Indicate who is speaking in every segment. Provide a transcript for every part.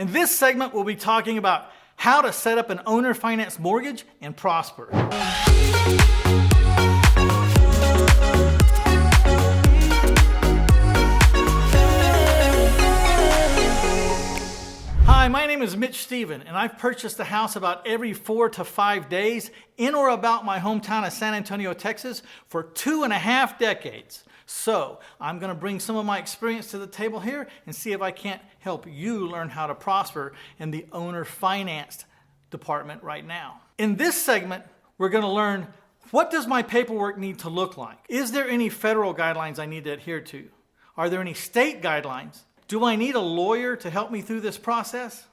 Speaker 1: In this segment, we'll be talking about how to set up an owner finance mortgage and prosper. Hi, my name is Mitch Stephen, and I've purchased a house about every 4 to 5 days in or about my hometown of San Antonio, Texas for 2.5 decades. So I'm going to bring some of my experience to the table here and see if I can't help you learn how to prosper in the owner finance department right now. In this segment, we're going to learn, what does my paperwork need to look like? Is there any federal guidelines I need to adhere to? Are there any state guidelines? Do I need a lawyer to help me through this process?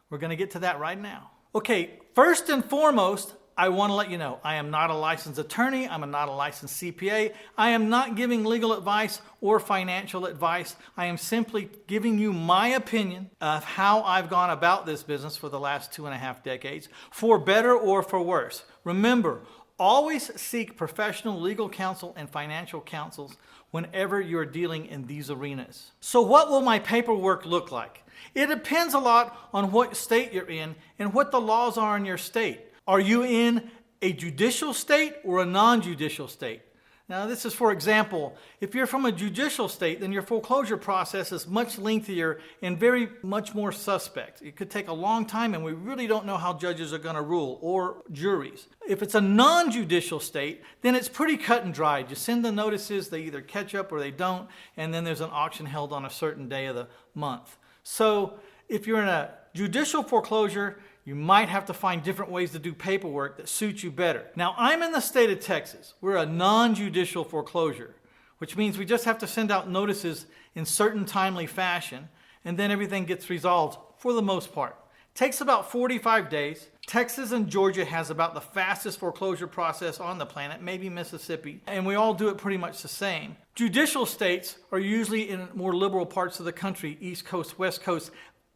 Speaker 1: We're going to get to that right now. Okay, first and foremost, I want to let you know, I am not a licensed attorney. I'm not a licensed CPA. I am not giving legal advice or financial advice. I am simply giving you my opinion of how I've gone about this business for the last 2.5 decades, for better or for worse. Remember, always seek professional legal counsel and financial counsels whenever you're dealing in these arenas. So what will my paperwork look like? It depends a lot on what state you're in and what the laws are in your state. Are you in a judicial state or a non-judicial state? Now this is, for example, if you're from a judicial state, then your foreclosure process is much lengthier and very much more suspect. It could take a long time, and we really don't know how judges are going to rule, or juries. If it's a non-judicial state, then it's pretty cut and dried. You send the notices, they either catch up or they don't, and then there's an auction held on a certain day of the month. So if you're in a judicial foreclosure, you might have to find different ways to do paperwork that suit you better. Now, I'm in the state of Texas. We're a non-judicial foreclosure, which means we just have to send out notices in certain timely fashion, and then everything gets resolved for the most part. It takes about 45 days. Texas and Georgia has about the fastest foreclosure process on the planet, maybe Mississippi, and we all do it pretty much the same. Judicial states are usually in more liberal parts of the country, East Coast, West Coast.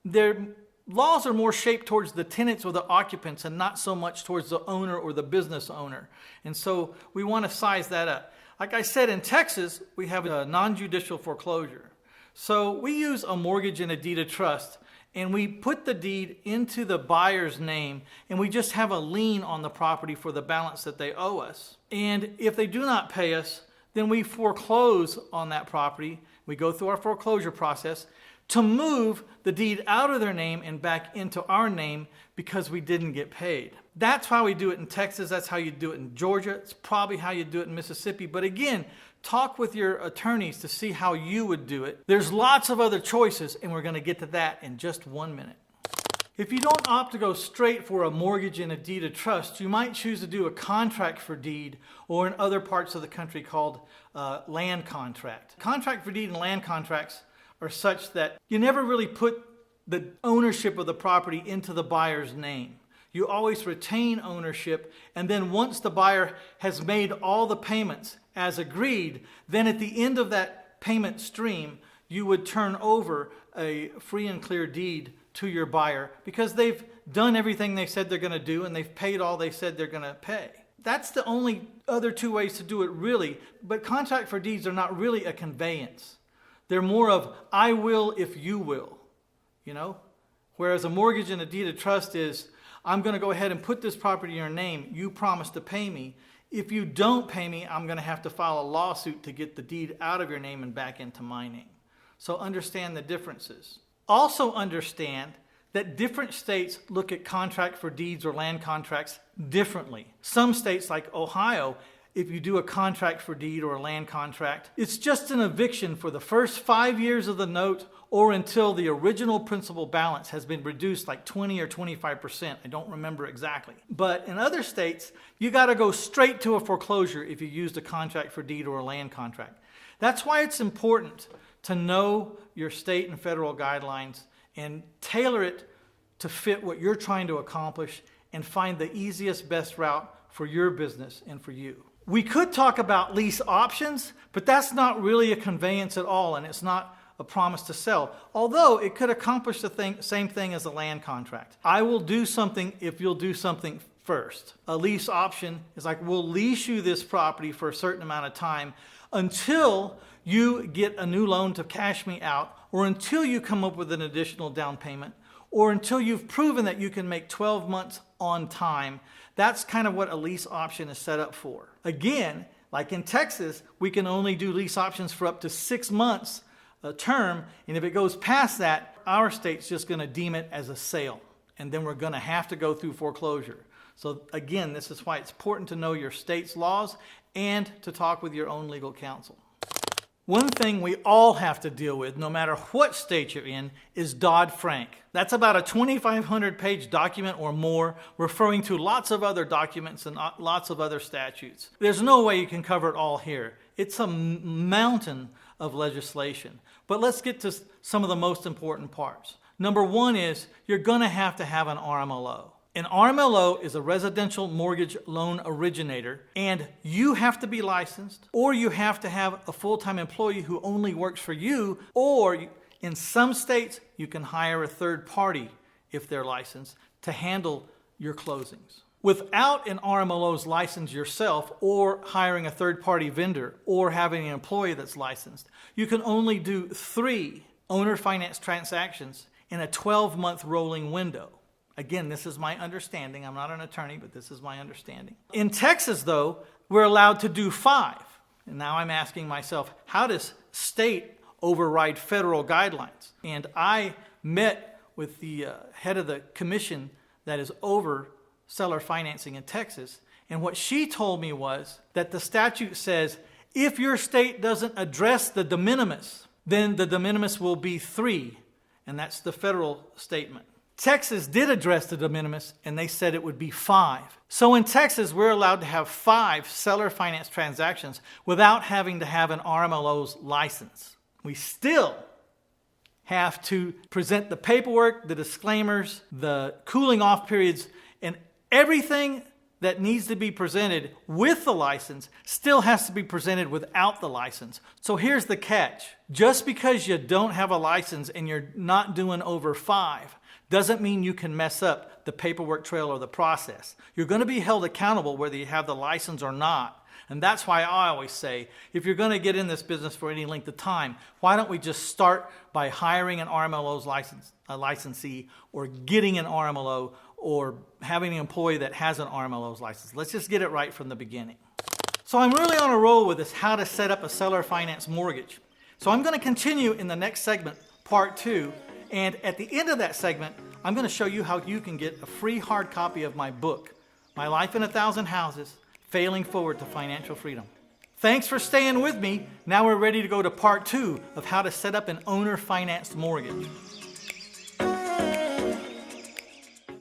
Speaker 1: Their laws are more shaped towards the tenants or the occupants and not so much towards the owner or the business owner. And so we want to size that up. Like I said, in Texas, we have a non-judicial foreclosure. So we use a mortgage and a deed of trust, and we put the deed into the buyer's name, and we just have a lien on the property for the balance that they owe us. And if they do not pay us, then we foreclose on that property. We go through our foreclosure process to move the deed out of their name and back into our name because we didn't get paid. That's how we do it in Texas. That's how you do it in Georgia. It's probably how you do it in Mississippi. But again, talk with your attorneys to see how you would do it. There's lots of other choices, and we're going to get to that in just 1 minute. If you don't opt to go straight for a mortgage and a deed of trust, you might choose to do a contract for deed, or in other parts of the country called land contract. Contract for deed and land contracts are such that you never really put the ownership of the property into the buyer's name. You always retain ownership, and then once the buyer has made all the payments as agreed, then at the end of that payment stream, you would turn over a free and clear deed to your buyer because they've done everything they said they're going to do and they've paid all they said they're going to pay. That's the only other two ways to do it, really. But contract for deeds are not really a conveyance. They're more of, I will if you will, you know? Whereas a mortgage and a deed of trust is, I'm going to go ahead and put this property in your name. You promise to pay me. If you don't pay me, I'm going to have to file a lawsuit to get the deed out of your name and back into my name. So understand the differences. Also understand that different states look at contract for deeds or land contracts differently. Some states, like Ohio, if you do a contract for deed or a land contract, it's just an eviction for the first 5 years of the note or until the original principal balance has been reduced like 20 or 25%. I don't remember exactly. But in other states, you got to go straight to a foreclosure if you used a contract for deed or a land contract. That's why it's important to know your state and federal guidelines and tailor it to fit what you're trying to accomplish and find the easiest, best route for your business and for you. We could talk about lease options, but that's not really a conveyance at all, and it's not a promise to sell, although it could accomplish the same thing as a land contract. I will do something if you'll do something first. A lease option is like, we'll lease you this property for a certain amount of time until you get a new loan to cash me out, or until you come up with an additional down payment, or until you've proven that you can make 12 months on time. That's kind of what a lease option is set up for. Again, like in Texas, we can only do lease options for up to 6 months a term, and if it goes past that, our state's just going to deem it as a sale, and then we're going to have to go through foreclosure. So again, this is why it's important to know your state's laws and to talk with your own legal counsel. One thing we all have to deal with, no matter what state you're in, is DODD-FRANK. That's about a 2,500-page document or more, referring to lots of other documents and lots of other statutes. There's no way you can cover it all here. It's a mountain of legislation. But let's get to some of the most important parts. Number one is you're going to have an RMLO. An RMLO is a residential mortgage loan originator, and you have to be licensed, or you have to have a full-time employee who only works for you, or in some states, you can hire a third party if they're licensed to handle your closings. Without an RMLO's license yourself, or hiring a third-party vendor, or having an employee that's licensed, you can only do 3 owner finance transactions in a 12-month rolling window. Again, this is my understanding. I'm not an attorney, but this is my understanding. In Texas, though, we're allowed to do 5. And now I'm asking myself, how does state override federal guidelines? And I met with the head of the commission that is over seller financing in Texas, and what she told me was that the statute says if your state doesn't address the de minimis, then the de minimis will be 3, and that's the federal statement. Texas did address the de minimis, and they said it would be 5. So in Texas, we're allowed to have 5 seller finance transactions without having to have an RMLO's license. We still have to present the paperwork, the disclaimers, the cooling off periods, and everything that needs to be presented with the license still has to be presented without the license. So here's the catch. Just because you don't have a license and you're not doing over 5 doesn't mean you can mess up the paperwork trail or the process. You're going to be held accountable whether you have the license or not. And that's why I always say, if you're going to get in this business for any length of time, why don't we just start by hiring an RMLO's licensee, or getting an RMLO, or having an employee that has an RMLO's license. Let's just get it right from the beginning. So I'm really on a roll with this, how to set up a seller finance mortgage. So I'm going to continue in the next segment, part 2. And at the end of that segment, I'm going to show you how you can get a free hard copy of my book, My Life in 1,000 Houses, Failing Forward to Financial Freedom. Thanks for staying with me. Now we're ready to go to part 2 of how to set up an owner-financed mortgage.